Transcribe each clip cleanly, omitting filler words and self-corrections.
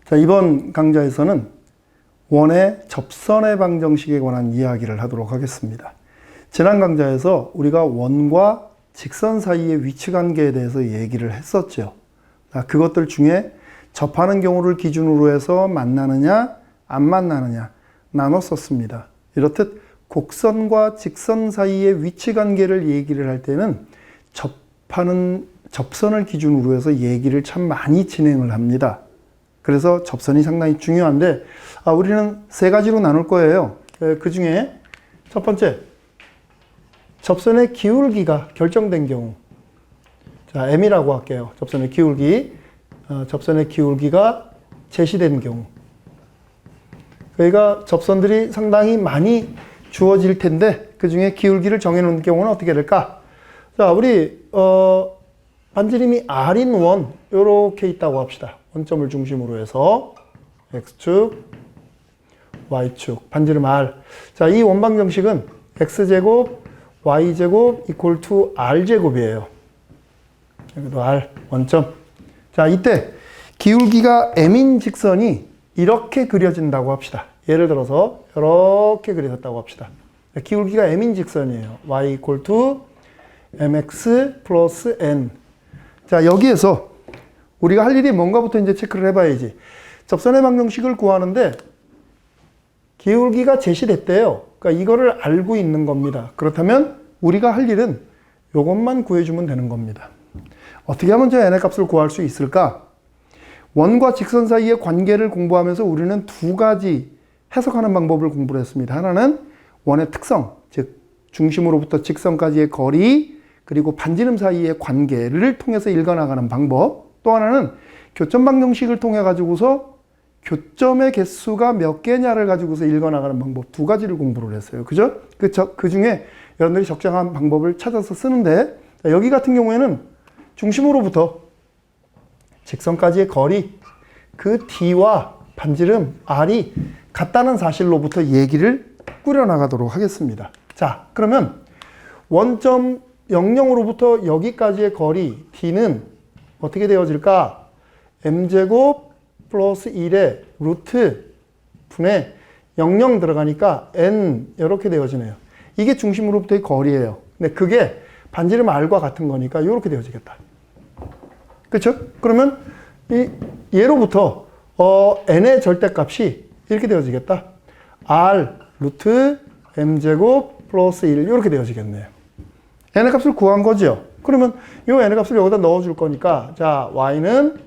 자, 이번 강좌에서는 원의 접선의 방정식에 관한 이야기를 하도록 하겠습니다. 지난 강좌에서 우리가 원과 직선 사이의 위치 관계에 대해서 얘기를 했었죠. 그것들 중에 접하는 경우를 기준으로 해서 만나느냐, 안 만나느냐 나눴었습니다. 이렇듯 곡선과 직선 사이의 위치 관계를 얘기를 할 때는 접선을 기준으로 해서 얘기를 참 많이 진행을 합니다. 그래서 접선이 상당히 중요한데 우리는 세 가지로 나눌 거예요. 그 중에 첫 번째, 접선의 기울기가 결정된 경우. 자, M이라고 할게요. 접선의 기울기. 접선의 기울기가 제시된 경우. 그러니까 접선들이 상당히 많이 주어질 텐데 그 중에 기울기를 정해놓은 경우는 어떻게 될까? 자, 우리 반지름이 R인 원 이렇게 있다고 합시다. 원점을 중심으로 해서 X축, Y축, 반지름 R. 자, 이 원방정식은 X제곱, Y제곱 이퀄 투 R제곱이에요. 여기도 R, 원점. 자, 이때 기울기가 M인 직선이 이렇게 그려진다고 합시다. 예를 들어서 이렇게 그려졌다고 합시다. 기울기가 M인 직선이에요. Y 이퀄 투 MX 플러스 N. 자, 여기에서 우리가 할 일이 뭔가부터 이제 체크를 해봐야지. 접선의 방정식을 구하는데 기울기가 제시됐대요. 그러니까 이거를 알고 있는 겁니다. 그렇다면 우리가 할 일은 이것만 구해주면 되는 겁니다. 어떻게 하면 저 n의 값을 구할 수 있을까? 원과 직선 사이의 관계를 공부하면서 우리는 두 가지 해석하는 방법을 공부를 했습니다. 하나는 원의 특성, 즉 중심으로부터 직선까지의 거리, 그리고 반지름 사이의 관계를 통해서 읽어나가는 방법. 또 하나는 교점 방정식을 통해 가지고서 교점의 개수가 몇 개냐를 가지고서 읽어나가는 방법. 두 가지를 공부를 했어요. 그죠? 그 중에 여러분들이 적정한 방법을 찾아서 쓰는데, 여기 같은 경우에는 중심으로부터 직선까지의 거리, 그 D와 반지름 R이 같다는 사실로부터 얘기를 꾸려나가도록 하겠습니다. 자, 그러면 원점 00으로부터 여기까지의 거리 D는 어떻게 되어질까? M제곱 플러스 1의 루트 분의 00 들어가니까 N 이렇게 되어지네요. 이게 중심으로부터의 거리예요. 근데 그게 반지름 R과 같은 거니까 이렇게 되어지겠다. 그렇죠? 그러면 얘로부터 N의 절대값이 이렇게 되어지겠다. R 루트 M제곱 플러스 1 이렇게 되어지겠네요. N의 값을 구한 거죠. 그러면 이 N의 값을 여기다 넣어줄 거니까, 자, Y는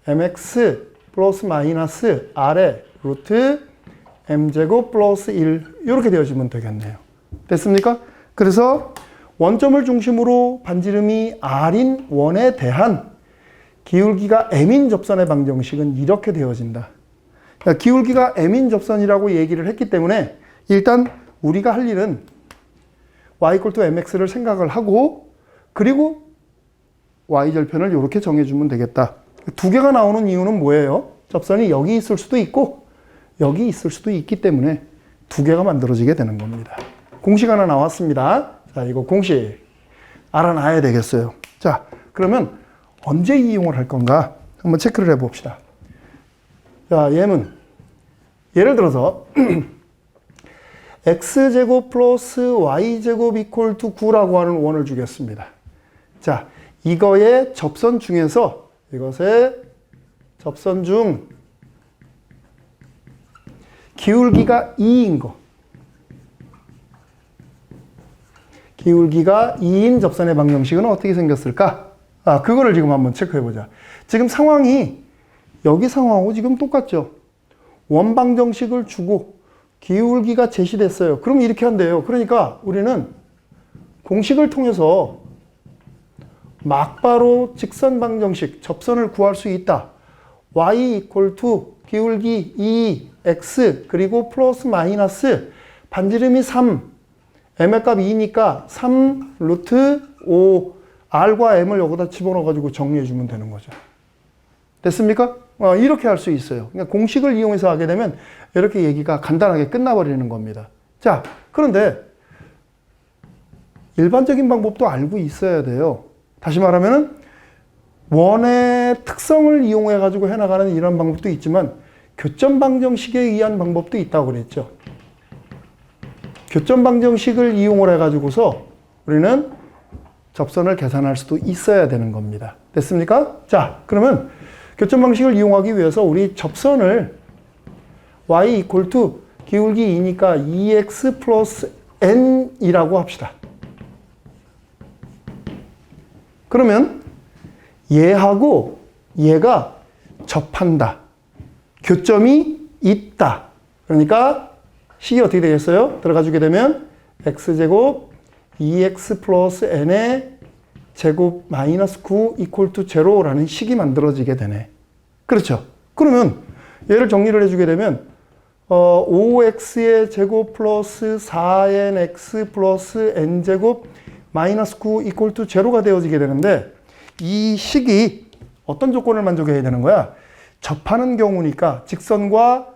MX 플러스 마이너스 R의 루트 M제곱 플러스 1 이렇게 되어지면 되겠네요. 됐습니까? 그래서 원점을 중심으로 반지름이 R인 원에 대한 기울기가 M인 접선의 방정식은 이렇게 되어진다. 그러니까 기울기가 M인 접선이라고 얘기를 했기 때문에 일단 우리가 할 일은 y 이퀄 투 mx를 생각을 하고, 그리고 y절편을 이렇게 정해주면 되겠다. 두 개가 나오는 이유는 뭐예요? 접선이 여기 있을 수도 있고 여기 있을 수도 있기 때문에 두 개가 만들어지게 되는 겁니다. 공식 하나 나왔습니다. 자, 이거 공식 알아놔야 되겠어요. 자, 그러면 언제 이용을 할 건가? 한번 체크를 해봅시다. 자, 예를 들어서 x제곱 플러스 y제곱 이퀄 투 9라고 하는 원을 주겠습니다. 자, 이거의 접선 중에서, 이것의 접선 중 기울기가 2인 거. 기울기가 2인 접선의 방정식은 어떻게 생겼을까? 그거를 지금 한번 체크해보자. 지금 상황이 여기 상황하고 지금 똑같죠? 원방정식을 주고 기울기가 제시됐어요. 그럼 이렇게 한대요. 그러니까 우리는 공식을 통해서 막바로 직선 방정식, 접선을 구할 수 있다. y 이퀄 투 기울기 2, x 그리고 플러스 마이너스 반지름이 3, m의 값 2니까 3 루트 5 r과 m을 여기다 집어넣어가지고 정리해주면 되는 거죠. 됐습니까? 이렇게 할 수 있어요. 그러니까 공식을 이용해서 하게 되면 이렇게 얘기가 간단하게 끝나버리는 겁니다. 자, 그런데 일반적인 방법도 알고 있어야 돼요. 다시 말하면은 원의 특성을 이용해 가지고 해나가는 이런 방법도 있지만 교점 방정식에 의한 방법도 있다고 그랬죠. 교점 방정식을 이용을 해가지고서 우리는 접선을 계산할 수도 있어야 되는 겁니다. 됐습니까? 자, 그러면 교점 방식을 이용하기 위해서 우리 접선을 y equal to 기울기 2니까 2x 플러스 n이라고 합시다. 그러면 얘하고 얘가 접한다. 교점이 있다. 그러니까 식이 어떻게 되겠어요? 들어가 주게 되면 x제곱 2x 플러스 n의 제곱 마이너스 9 equal to 0라는 식이 만들어지게 되네. 그렇죠? 그러면 얘를 정리를 해주게 되면 5x의 제곱 플러스 4nx 플러스 n제곱 마이너스 9 equal to 0가 되어지게 되는데 이 식이 어떤 조건을 만족해야 되는 거야? 접하는 경우니까 직선과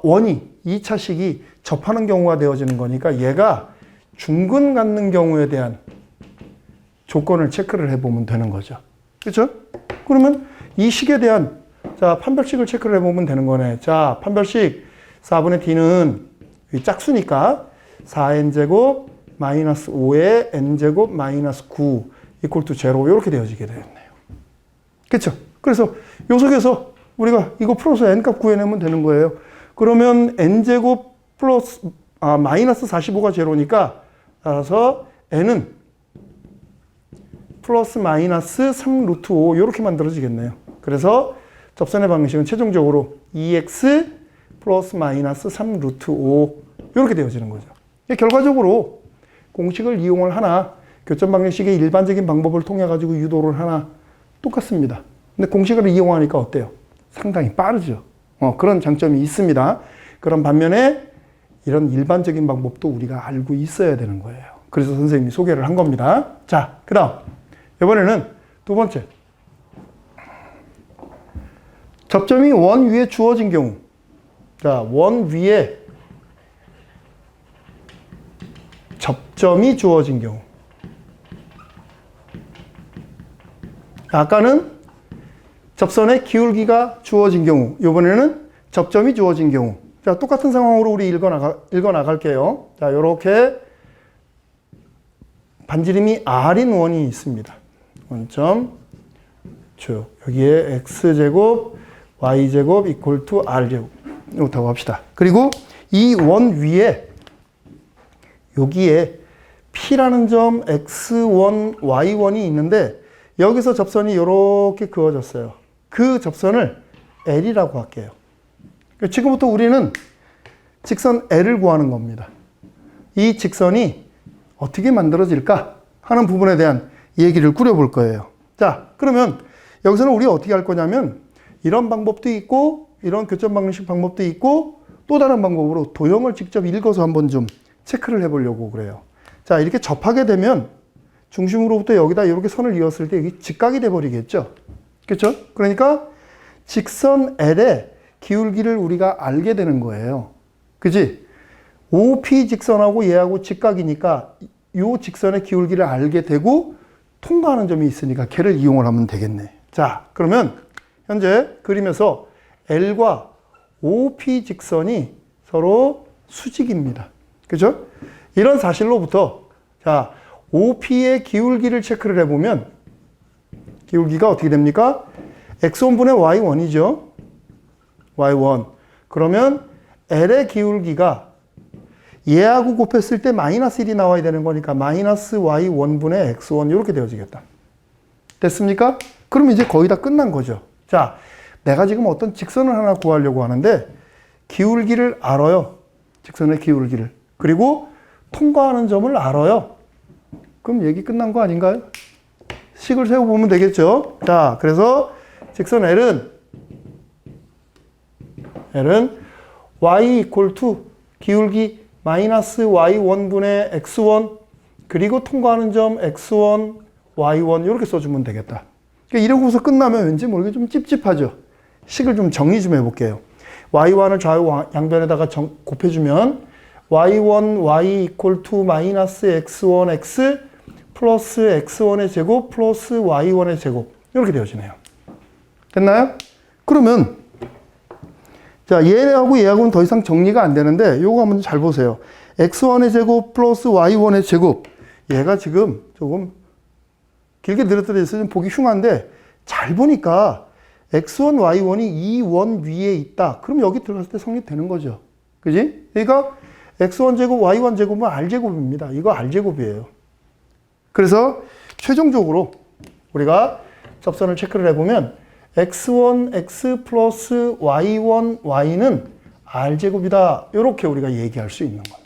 원이 2차 식이 접하는 경우가 되어지는 거니까 얘가 중근 갖는 경우에 대한 조건을 체크를 해보면 되는 거죠. 그렇죠? 그러면 이 식에 대한 자 판별식을 체크를 해보면 되는 거네. 자 판별식 4분의 t는 짝수니까 4n제곱 마이너스 5의 n제곱 마이너스 9 이퀄 투 0 이렇게 되어지게 되었네요. 그렇죠? 그래서 요 속에서 우리가 이거 풀어서 n값 구해내면 되는 거예요. 그러면 n제곱 플러스 마이너스 45가 제로니까 따라서 n은 플러스 마이너스 3 루트 5 이렇게 만들어지겠네요. 그래서 접선의 방식은 최종적으로 2x 플러스 마이너스 3 루트 5 이렇게 되어지는 거죠. 결과적으로 공식을 이용을 하나 교점 방정식의 일반적인 방법을 통해 가지고 유도를 하나 똑같습니다. 근데 공식을 이용하니까 어때요? 상당히 빠르죠. 그런 장점이 있습니다. 그런 반면에 이런 일반적인 방법도 우리가 알고 있어야 되는 거예요. 그래서 선생님이 소개를 한 겁니다. 자, 그 다음 이번에는 두 번째 접점이 원 위에 주어진 경우. 자, 원 위에 접점이 주어진 경우. 아까는 접선의 기울기가 주어진 경우, 이번에는 접점이 주어진 경우. 자, 똑같은 상황으로 우리 읽어 나갈게요. 자, 요렇게 반지름이 r인 원이 있습니다. 원점 쭉 여기에 x제곱 y제곱 이퀄 투 r제곱 이렇다고 합시다. 그리고 이 원 위에 여기에 P라는 점 X1, Y1이 있는데 여기서 접선이 이렇게 그어졌어요. 그 접선을 L이라고 할게요. 지금부터 우리는 직선 L을 구하는 겁니다. 이 직선이 어떻게 만들어질까 하는 부분에 대한 얘기를 꾸려볼 거예요. 자, 그러면 여기서는 우리가 어떻게 할 거냐면 이런 방법도 있고 이런 교점 방정식 방법도 있고 또 다른 방법으로 도형을 직접 읽어서 한번 좀 체크를 해보려고 그래요. 자, 이렇게 접하게 되면 중심으로부터 여기다 이렇게 선을 이었을 때 여기 직각이 돼버리겠죠. 그렇죠? 그러니까 직선 L의 기울기를 우리가 알게 되는 거예요. 그지? OP 직선하고 얘하고 직각이니까 이 직선의 기울기를 알게 되고 통과하는 점이 있으니까 걔를 이용을 하면 되겠네. 자, 그러면 현재 그림에서 L과 OP 직선이 서로 수직입니다. 그죠? 이런 사실로부터 자, OP의 기울기를 체크를 해보면 기울기가 어떻게 됩니까? x1분의 y1이죠. y1. 그러면 L의 기울기가 얘하고 곱했을 때 마이너스 1이 나와야 되는 거니까 마이너스 y1분의 x1 이렇게 되어지겠다. 됐습니까? 그럼 이제 거의 다 끝난 거죠. 자, 내가 지금 어떤 직선을 하나 구하려고 하는데 기울기를 알아요. 직선의 기울기를. 그리고 통과하는 점을 알아요. 그럼 얘기 끝난 거 아닌가요? 식을 세워보면 되겠죠. 자, 그래서 직선 L은 y equal to 기울기 마이너스 y1분의 x1 그리고 통과하는 점 x1, y1 이렇게 써주면 되겠다. 그러니까 이러고서 끝나면 왠지 모르게 좀 찝찝하죠. 식을 좀 정리 좀 해볼게요. y1을 좌우 양변에다가 곱해주면 y1, y equal to 마이너스 x1, x 플러스 x1의 제곱 플러스 y1의 제곱 이렇게 되어지네요. 됐나요? 그러면 자, 얘하고 얘하고는 더 이상 정리가 안 되는데 요거 한번 잘 보세요. x1의 제곱 플러스 y1의 제곱. 얘가 지금 조금 길게 늘어뜨려 있어서 좀 보기 흉한데 잘 보니까 x1, y1이 이 원 위에 있다. 그럼 여기 들어갔을 때 성립되는 거죠. 그지? 그러니까 x1 제곱, y1 제곱은 r제곱입니다. 이거 r제곱이에요. 그래서 최종적으로 우리가 접선을 체크를 해보면 x1, x 플러스 y1, y는 r제곱이다. 이렇게 우리가 얘기할 수 있는 겁니다.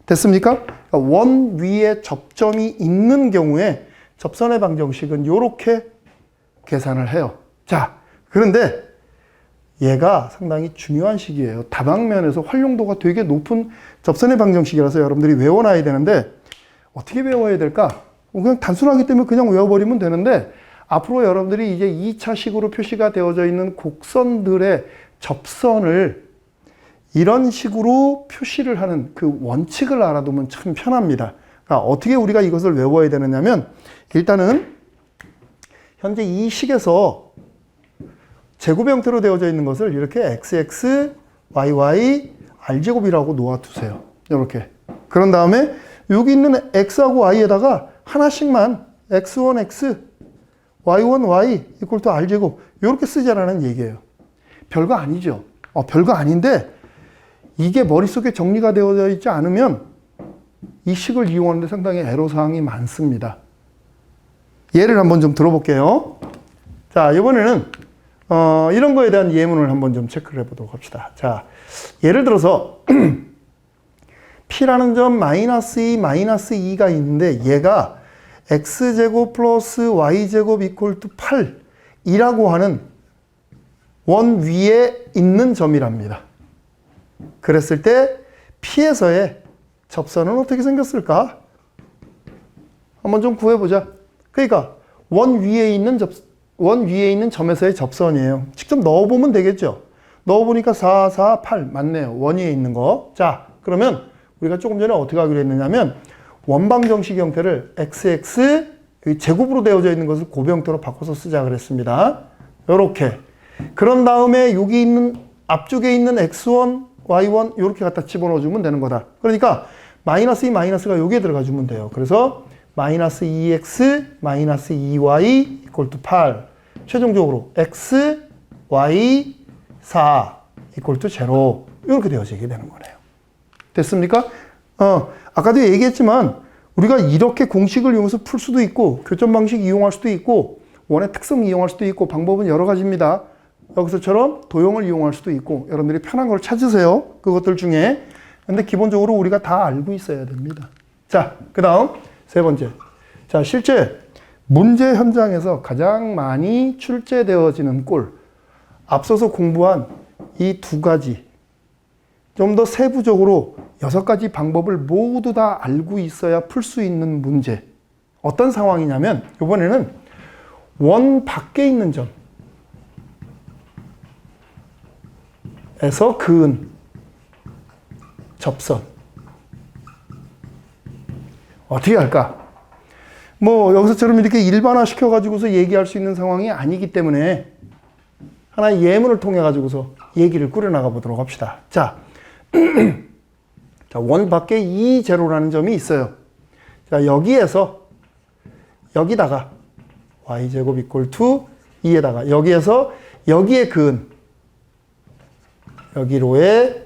됐습니까? 그러니까 원 위에 접점이 있는 경우에 접선의 방정식은 이렇게 계산을 해요. 자, 그런데 얘가 상당히 중요한 식이에요. 다방면에서 활용도가 되게 높은 접선의 방정식이라서 여러분들이 외워놔야 되는데 어떻게 외워야 될까? 그냥 단순하기 때문에 그냥 외워버리면 되는데 앞으로 여러분들이 이제 2차식으로 표시가 되어져 있는 곡선들의 접선을 이런 식으로 표시를 하는 그 원칙을 알아두면 참 편합니다. 그러니까 어떻게 우리가 이것을 외워야 되느냐면 일단은 현재 이 식에서 제곱 형태로 되어져 있는 것을 이렇게 xx, yy, r제곱이라고 놓아두세요. 이렇게. 그런 다음에 여기 있는 x하고 y에다가 하나씩만 x1, x, y1, y 이퀄 투 r제곱 이렇게 쓰자라는 얘기예요. 별거 아니죠. 별거 아닌데 이게 머릿속에 정리가 되어져 있지 않으면 이 식을 이용하는데 상당히 애로사항이 많습니다. 예를 한번 좀 들어볼게요. 자, 이번에는 이런 거에 대한 예문을 한번 좀 체크를 해보도록 합시다. 자, 예를 들어서 P라는 점 마이너스 2, 마이너스 2가 있는데 얘가 x제곱 플러스 y제곱 이퀄 투 8이라고 하는 원 위에 있는 점이랍니다. 그랬을 때 P에서의 접선은 어떻게 생겼을까? 한번 좀 구해보자. 그러니까 원 위에 있는 점에서의 접선이에요. 직접 넣어보면 되겠죠. 넣어보니까 4, 4, 8 맞네요. 원 위에 있는 거. 자, 그러면 우리가 조금 전에 어떻게 하기로 했느냐면 원방정식 형태를 xx 제곱으로 되어져 있는 것을 곱형태로 바꿔서 쓰자 그랬습니다. 요렇게. 그런 다음에 여기 있는 앞쪽에 있는 x1, y1 이렇게 갖다 집어넣어주면 되는 거다. 그러니까 마이너스 2 마이너스가 여기에 들어가주면 돼요. 그래서 마이너스 2x 마이너스 2y 이퀄 투 8. 최종적으로 x, y, 4 이퀄 투 0 이렇게 되어지게 되는 거네요. 됐습니까? 아까도 얘기했지만 우리가 이렇게 공식을 이용해서 풀 수도 있고 교점 방식 이용할 수도 있고 원의 특성 이용할 수도 있고 방법은 여러 가지입니다. 여기서처럼 도형을 이용할 수도 있고 여러분들이 편한 걸 찾으세요. 그것들 중에. 근데 기본적으로 우리가 다 알고 있어야 됩니다. 자, 그 다음 세 번째. 자, 실제 문제 현장에서 가장 많이 출제되어지는 꼴. 앞서서 공부한 이 두 가지. 좀 더 세부적으로 6가지 방법을 모두 다 알고 있어야 풀 수 있는 문제. 어떤 상황이냐면 이번에는 원 밖에 있는 점에서 그은 접선. 어떻게 할까? 뭐 여기서처럼 이렇게 일반화 시켜가지고서 얘기할 수 있는 상황이 아니기 때문에 하나의 예문을 통해 가지고서 얘기를 꾸려나가 보도록 합시다. 자, 자, 원 밖에 2제로라는 점이 있어요. 자, 여기에서 여기다가 y제곱 이퀄 투 2에다가 여기에서 여기에 그은 여기로의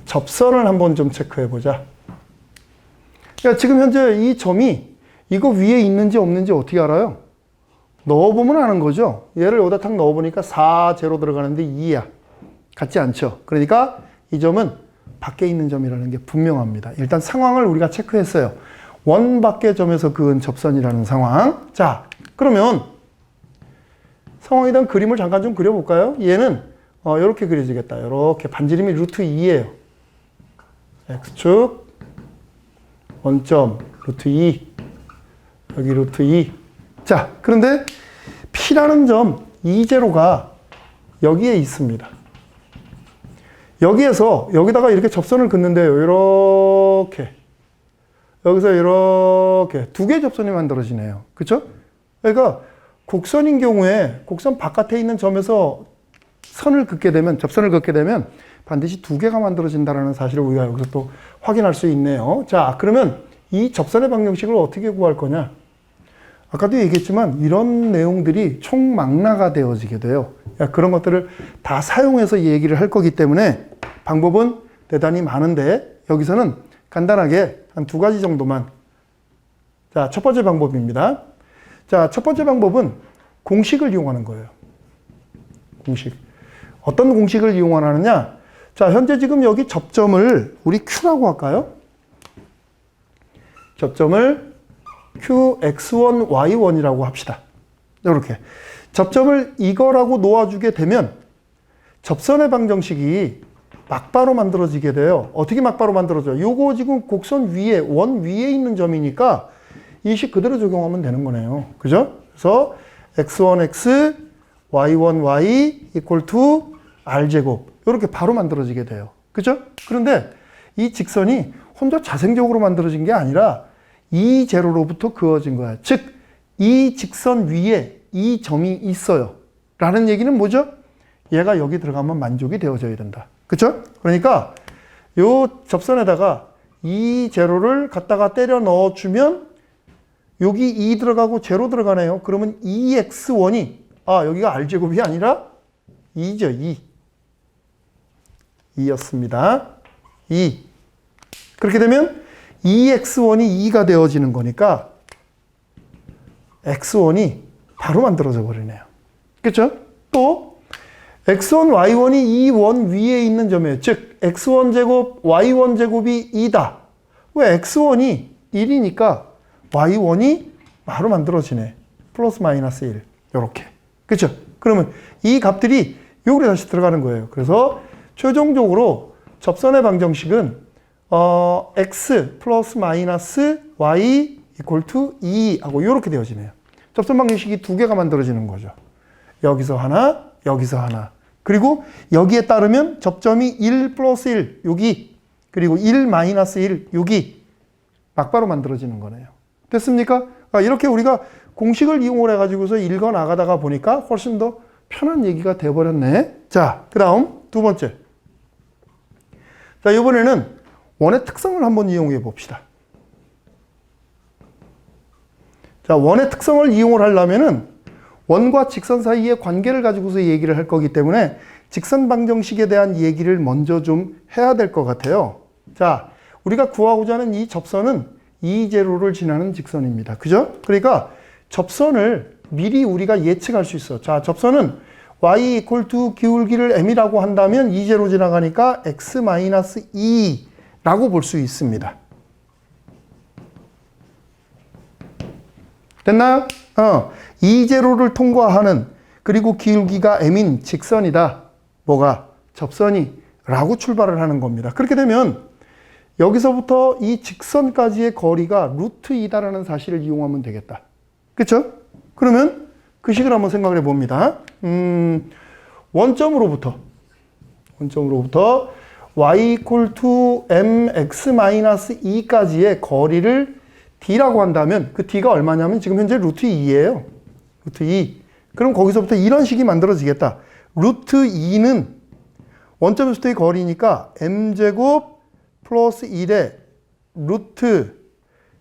접선을 한번 좀 체크해 보자. 그러니까 지금 현재 이 점이 이거 위에 있는지 없는지 어떻게 알아요? 넣어보면 아는 거죠. 얘를 여기다 탁 넣어보니까 4, 제로 들어가는데 2야. 같지 않죠. 그러니까 이 점은 밖에 있는 점이라는 게 분명합니다. 일단 상황을 우리가 체크했어요. 원 밖의 점에서 그은 접선이라는 상황. 자, 그러면 상황에 대한 그림을 잠깐 좀 그려볼까요? 얘는 이렇게 그려지겠다. 이렇게 반지름이 루트 2예요. x축 원점 루트 2 여기 루트 2. 자, 그런데 P라는 점 2제로가 여기에 있습니다. 여기에서 여기다가 이렇게 접선을 긋는데요. 이렇게 여기서 이렇게 두 개의 접선이 만들어지네요. 그렇죠? 그러니까 곡선인 경우에 곡선 바깥에 있는 점에서 선을 긋게 되면, 접선을 긋게 되면 반드시 두 개가 만들어진다는 사실을 우리가 여기서 또 확인할 수 있네요. 자, 그러면 이 접선의 방정식을 어떻게 구할 거냐? 아까도 얘기했지만 이런 내용들이 총망라가 되어지게 돼요. 그런 것들을 다 사용해서 얘기를 할 거기 때문에 방법은 대단히 많은데 여기서는 간단하게 한 두 가지 정도만. 자, 첫 번째 방법입니다. 자, 첫 번째 방법은 공식을 이용하는 거예요. 공식. 어떤 공식을 이용하느냐? 자, 현재 지금 여기 접점을 우리 Q라고 할까요? 접점을 Qx1, y1이라고 합시다. 이렇게. 접점을 이거라고 놓아주게 되면 접선의 방정식이 막바로 만들어지게 돼요. 어떻게 막바로 만들어져요? 요거 지금 곡선 위에, 원 위에 있는 점이니까 이 식 그대로 적용하면 되는 거네요. 그죠? 그래서 x1x, y1y equal to r제곱. 이렇게 바로 만들어지게 돼요. 그죠? 그런데 이 직선이 혼자 자생적으로 만들어진 게 아니라 이 제로로부터 그어진 거야. 즉, 이 직선 위에 이 점이 있어요. 라는 얘기는 뭐죠? 얘가 여기 들어가면 만족이 되어져야 된다. 그쵸? 그러니까 요 접선에다가 이 제로를 갖다가 때려 넣어주면 여기 2 들어가고 제로 들어가네요. 그러면 2x1이 여기가 r제곱이 아니라 2죠. 2였습니다. 2. 그렇게 되면 2x1이 2가 되어지는 거니까 x1이 바로 만들어져 버리네요. 그렇죠? 또 x1, y1이 이 원 위에 있는 점이에요. 즉 x1 제곱, y1 제곱이 2다. 왜? x1이 1이니까 y1이 바로 만들어지네. 플러스 마이너스 1. 요렇게. 그렇죠? 그러면 이 값들이 여기로 다시 들어가는 거예요. 그래서 최종적으로 접선의 방정식은 x 플러스 마이너스 y equal to 2 하고 이렇게 되어지네요. 접선 방정식이 두 개가 만들어지는 거죠. 여기서 하나, 여기서 하나. 그리고 여기에 따르면 접점이 1 플러스 1 여기, 그리고 1 마이너스 1 여기 막바로 만들어지는 거네요. 됐습니까? 이렇게 우리가 공식을 이용을 해가지고서 읽어 나가다가 보니까 훨씬 더 편한 얘기가 돼버렸네. 자, 그 다음 두 번째. 자, 이번에는 원의 특성을 한번 이용해 봅시다. 자, 원의 특성을 이용을 하려면은 원과 직선 사이의 관계를 가지고서 얘기를 할 거기 때문에 직선 방정식에 대한 얘기를 먼저 좀 해야 될 것 같아요. 자, 우리가 구하고자 하는 이 접선은 이 제로를 지나는 직선입니다. 그죠? 그러니까 접선을 미리 우리가 예측할 수 있어. 자, 접선은 y equal to 기울기를 m이라고 한다면 이 제로 지나가니까 x-2라고 볼 수 있습니다. 됐나요? 이 제로를 통과하는, 그리고 기울기가 m인 직선이다. 뭐가? 접선이 라고 출발을 하는 겁니다. 그렇게 되면 여기서부터 이 직선까지의 거리가 루트 2다라는 사실을 이용하면 되겠다. 그렇죠? 그러면 그 식을 한번 생각을 해봅니다. 원점으로부터 y equal to mx-2까지의 거리를 d라고 한다면 그 d가 얼마냐면 지금 현재 루트 2예요. 루트 2. 그럼 거기서부터 이런 식이 만들어지겠다. 루트 2는 원점에서부터의 거리니까 m제곱 플러스 1의 루트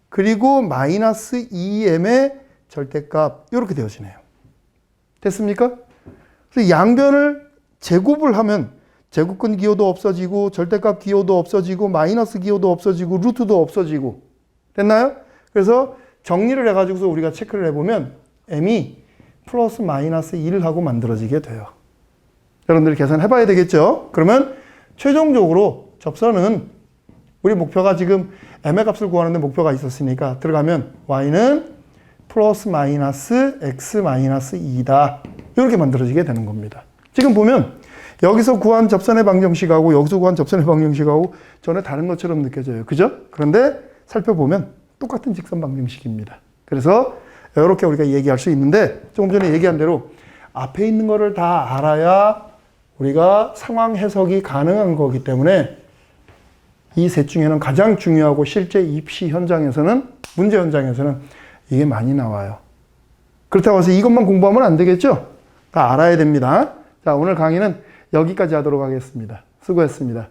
그리고 마이너스 2m의 절대값 이렇게 되어지네요. 됐습니까? 그래서 양변을 제곱을 하면 제곱근 기호도 없어지고 절대값 기호도 없어지고 마이너스 기호도 없어지고 루트도 없어지고 됐나요? 그래서 정리를 해가지고서 우리가 체크를 해보면 m이 플러스 마이너스 1 하고 만들어지게 돼요. 여러분들이 계산해봐야 되겠죠? 그러면 최종적으로 접선은 우리 목표가 지금 m의 값을 구하는데 목표가 있었으니까 들어가면 y는 플러스 마이너스 x 마이너스 2다. 이렇게 만들어지게 되는 겁니다. 지금 보면 여기서 구한 접선의 방정식하고 여기서 구한 접선의 방정식하고 전혀 다른 것처럼 느껴져요. 그죠? 그런데 살펴보면 똑같은 직선 방정식입니다. 그래서 이렇게 우리가 얘기할 수 있는데 조금 전에 얘기한 대로 앞에 있는 거를 다 알아야 우리가 상황 해석이 가능한 거기 때문에 이 셋 중에는 가장 중요하고 실제 입시 현장에서는, 문제 현장에서는 이게 많이 나와요. 그렇다고 해서 이것만 공부하면 안 되겠죠? 다 알아야 됩니다. 자, 오늘 강의는 여기까지 하도록 하겠습니다. 수고했습니다.